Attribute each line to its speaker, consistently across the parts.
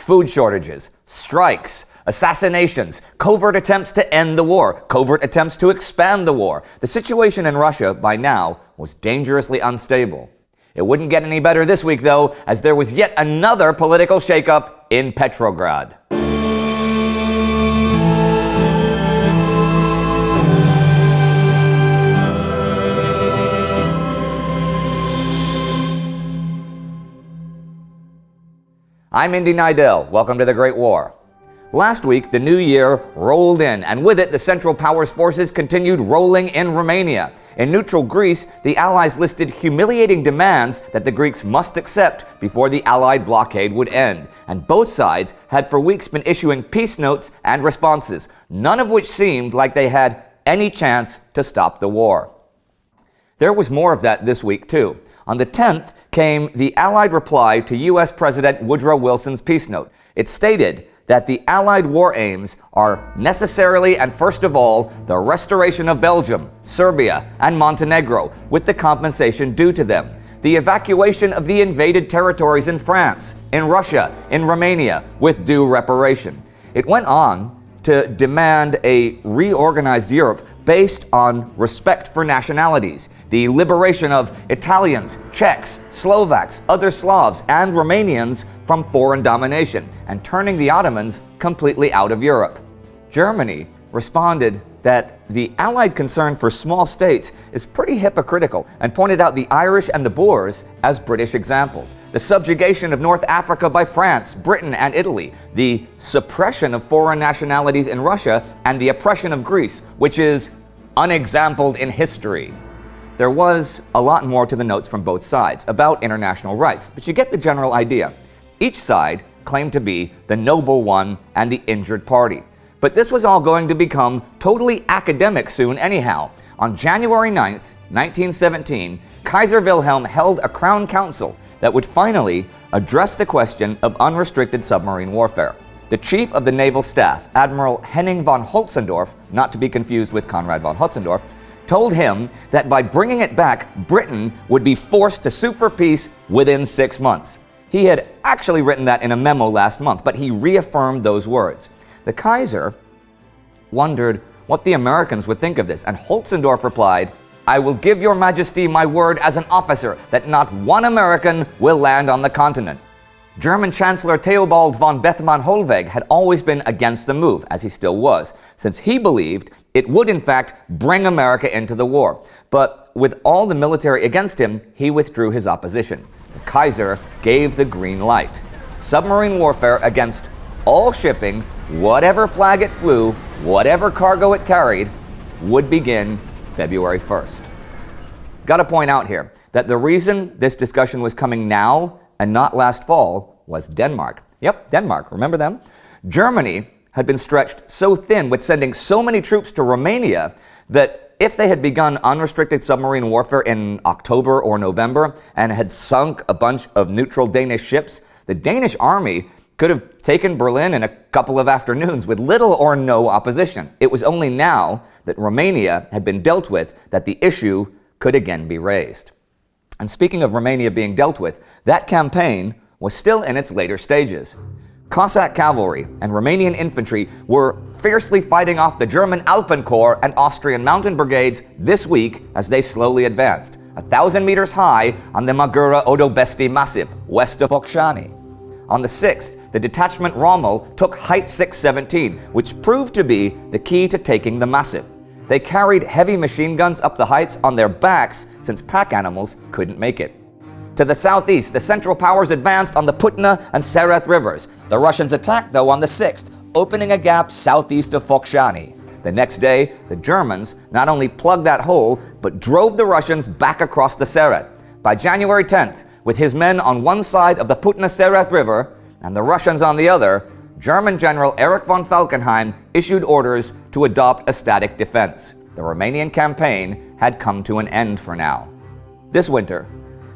Speaker 1: food shortages, strikes, assassinations, covert attempts to end the war, covert attempts to expand the war. The situation in Russia by now was dangerously unstable. It wouldn't get any better this week, though, as there was yet another political shakeup in Petrograd. I'm Indy Nidell. Welcome to the Great War. Last week, the new year rolled in, and with it, the Central Powers forces continued rolling in Romania. In neutral Greece, the Allies listed humiliating demands that the Greeks must accept before the Allied blockade would end, and both sides had for weeks been issuing peace notes and responses, none of which seemed like they had any chance to stop the war. There was more of that this week, too. On the 10th came the Allied reply to U.S. President Woodrow Wilson's peace note. It stated that the Allied war aims are necessarily and first of all the restoration of Belgium, Serbia, and Montenegro, with the compensation due to them, the evacuation of the invaded territories in France, in Russia, in Romania, with due reparation. It went on to demand a reorganized Europe based on respect for nationalities, the liberation of Italians, Czechs, Slovaks, other Slavs, and Romanians from foreign domination, and turning the Ottomans completely out of Europe. Germany responded that the Allied concern for small states is pretty hypocritical and pointed out the Irish and the Boers as British examples. The subjugation of North Africa by France, Britain, and Italy, the suppression of foreign nationalities in Russia, and the oppression of Greece, which is unexampled in history. There was a lot more to the notes from both sides about international rights, but you get the general idea. Each side claimed to be the noble one and the injured party. But this was all going to become totally academic soon anyhow. On January 9th, 1917, Kaiser Wilhelm held a Crown Council that would finally address the question of unrestricted submarine warfare. The chief of the naval staff, Admiral Henning von Holtzendorff, not to be confused with Conrad von Holtzendorff, told him that by bringing it back, Britain would be forced to sue for peace within 6 months. He had actually written that in a memo last month, but he reaffirmed those words. The Kaiser wondered what the Americans would think of this, and Holtzendorff replied, "I will give your majesty my word as an officer that not one American will land on the continent." German Chancellor Theobald von Bethmann-Hollweg had always been against the move, as he still was, since he believed it would in fact bring America into the war. But with all the military against him, he withdrew his opposition. The Kaiser gave the green light. Submarine warfare against all shipping, whatever flag it flew, whatever cargo it carried, would begin February 1st. Got to point out here that the reason this discussion was coming now and not last fall was Denmark. Yep, Denmark, remember them? Germany had been stretched so thin with sending so many troops to Romania that if they had begun unrestricted submarine warfare in October or November and had sunk a bunch of neutral Danish ships, the Danish army could have taken Berlin in a couple of afternoons with little or no opposition. It was only now that Romania had been dealt with that the issue could again be raised. And speaking of Romania being dealt with, that campaign was still in its later stages. Cossack cavalry and Romanian infantry were fiercely fighting off the German Alpenkorps and Austrian mountain brigades this week as they slowly advanced, 1,000 meters high on the Magura-Odobesti Massif, west of Focșani. On the 6th, the detachment Rommel took Height 617, which proved to be the key to taking the massif. They carried heavy machine guns up the heights on their backs since pack animals couldn't make it. To the southeast, the Central Powers advanced on the Putna and Sereth rivers. The Russians attacked, though, on the 6th, opening a gap southeast of Focșani. The next day, the Germans not only plugged that hole, but drove the Russians back across the Sereth. By January 10th, with his men on one side of the Putna-Sereth River and the Russians on the other, German General Erich von Falkenhayn issued orders to adopt a static defense. The Romanian campaign had come to an end for now. This winter,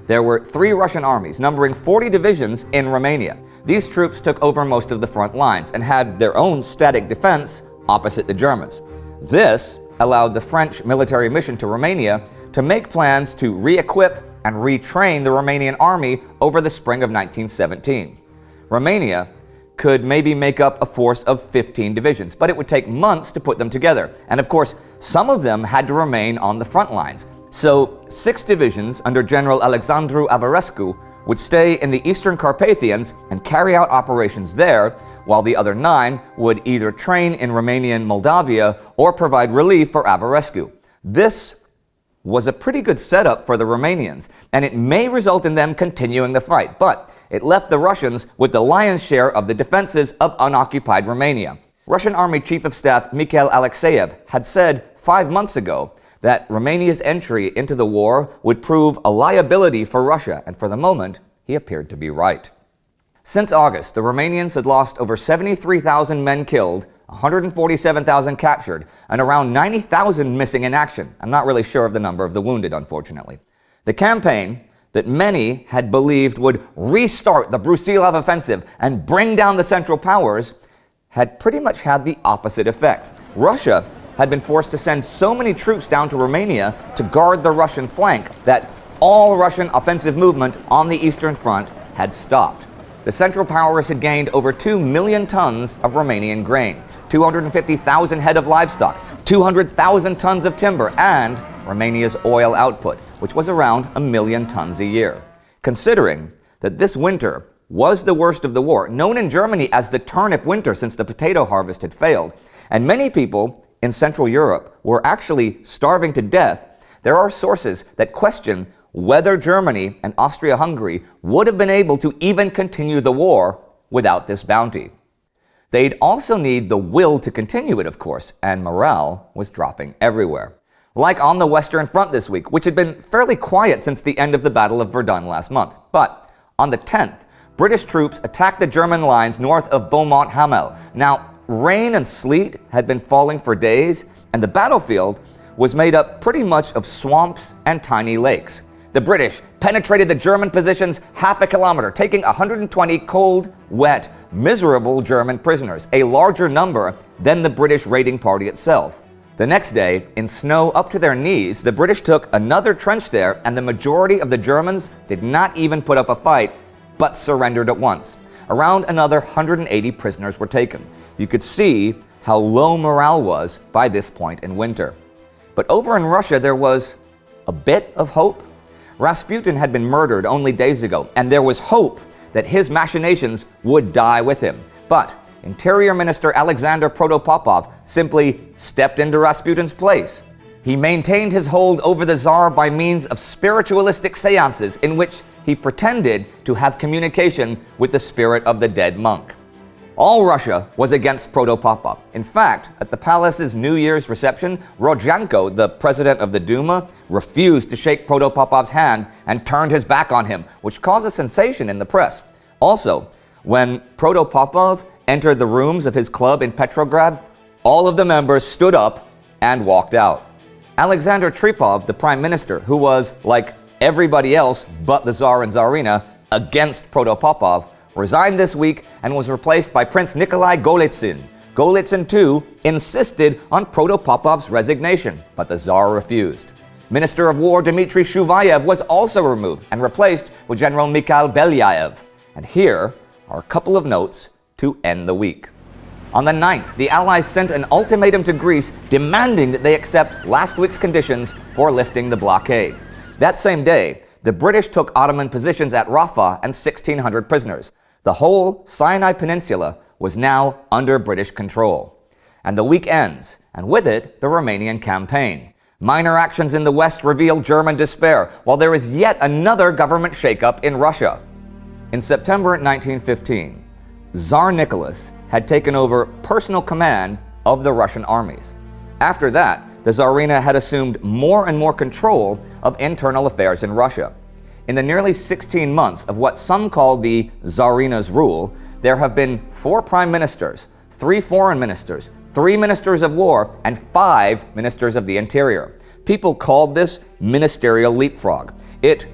Speaker 1: there were 3 Russian armies numbering 40 divisions in Romania. These troops took over most of the front lines and had their own static defense opposite the Germans. This allowed the French military mission to Romania to make plans to re-equip and retrain the Romanian army over the spring of 1917. Romania could maybe make up a force of 15 divisions, but it would take months to put them together. And of course, some of them had to remain on the front lines. So 6 divisions under General Alexandru Averescu would stay in the Eastern Carpathians and carry out operations there, while the other 9 would either train in Romanian Moldavia or provide relief for Averescu. This was a pretty good setup for the Romanians, and it may result in them continuing the fight, but it left the Russians with the lion's share of the defenses of unoccupied Romania. Russian Army Chief of Staff Mikhail Alekseyev had said 5 months ago that Romania's entry into the war would prove a liability for Russia, and for the moment, he appeared to be right. Since August, the Romanians had lost over 73,000 men killed, 147,000 captured, and around 90,000 missing in action. I'm not really sure of the number of the wounded, unfortunately. The campaign that many had believed would restart the Brusilov offensive and bring down the Central Powers had pretty much had the opposite effect. Russia had been forced to send so many troops down to Romania to guard the Russian flank that all Russian offensive movement on the Eastern Front had stopped. The Central Powers had gained over 2 million tons of Romanian grain, 250,000 head of livestock, 200,000 tons of timber, and Romania's oil output, which was around 1 million tons a year. Considering that this winter was the worst of the war, known in Germany as the turnip winter since the potato harvest had failed, and many people in Central Europe were actually starving to death, there are sources that question whether Germany and Austria-Hungary would have been able to even continue the war without this bounty. They'd also need the will to continue it, of course, and morale was dropping everywhere. Like on the Western Front this week, which had been fairly quiet since the end of the Battle of Verdun last month. But on the 10th, British troops attacked the German lines north of Beaumont-Hamel. Now, rain and sleet had been falling for days, and the battlefield was made up pretty much of swamps and tiny lakes. The British penetrated the German positions half a kilometer, taking 120 cold, wet, miserable German prisoners, a larger number than the British raiding party itself. The next day, in snow up to their knees, the British took another trench there, and the majority of the Germans did not even put up a fight, but surrendered at once. Around another 180 prisoners were taken. You could see how low morale was by this point in winter. But over in Russia, there was a bit of hope. Rasputin had been murdered only days ago, and there was hope that his machinations would die with him. But Interior Minister Alexander Protopopov simply stepped into Rasputin's place. He maintained his hold over the Tsar by means of spiritualistic seances in which he pretended to have communication with the spirit of the dead monk. All Russia was against Protopopov. In fact, at the palace's New Year's reception, Rodzianko, the president of the Duma, refused to shake Protopopov's hand and turned his back on him, which caused a sensation in the press. Also, when Protopopov entered the rooms of his club in Petrograd, all of the members stood up and walked out. Alexander Trepov, the prime minister, who was, like everybody else but the Tsar and Tsarina, against Protopopov, resigned this week and was replaced by Prince Nikolai Golitsyn. Golitsyn, too, insisted on Protopopov's resignation, but the Tsar refused. Minister of War Dmitry Shuvayev was also removed and replaced with General Mikhail Belyaev. And here are a couple of notes to end the week. On the 9th, the Allies sent an ultimatum to Greece demanding that they accept last week's conditions for lifting the blockade. That same day, the British took Ottoman positions at Rafah and 1,600 prisoners. The whole Sinai Peninsula was now under British control. And the week ends, and with it, the Romanian campaign. Minor actions in the West reveal German despair, while there is yet another government shakeup in Russia. In September 1915, Tsar Nicholas had taken over personal command of the Russian armies. After that, the Tsarina had assumed more and more control of internal affairs in Russia. In the nearly 16 months of what some call the Tsarina's rule, there have been 4 prime ministers, 3 foreign ministers, 3 ministers of war, and 5 ministers of the interior. People called this ministerial leapfrog. It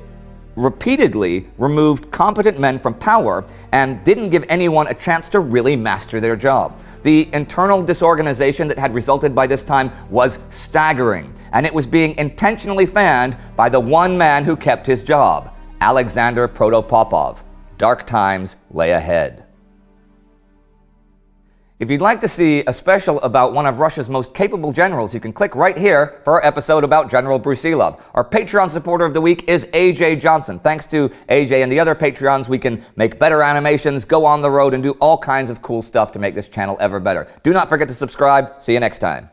Speaker 1: repeatedly removed competent men from power and didn't give anyone a chance to really master their job. The internal disorganization that had resulted by this time was staggering, and it was being intentionally fanned by the one man who kept his job, Alexander Protopopov. Dark times lay ahead. If you'd like to see a special about one of Russia's most capable generals, you can click right here for our episode about General Brusilov. Our Patreon supporter of the week is AJ Johnson. Thanks to AJ and the other Patreons, we can make better animations, go on the road, and do all kinds of cool stuff to make this channel ever better. Do not forget to subscribe. See you next time.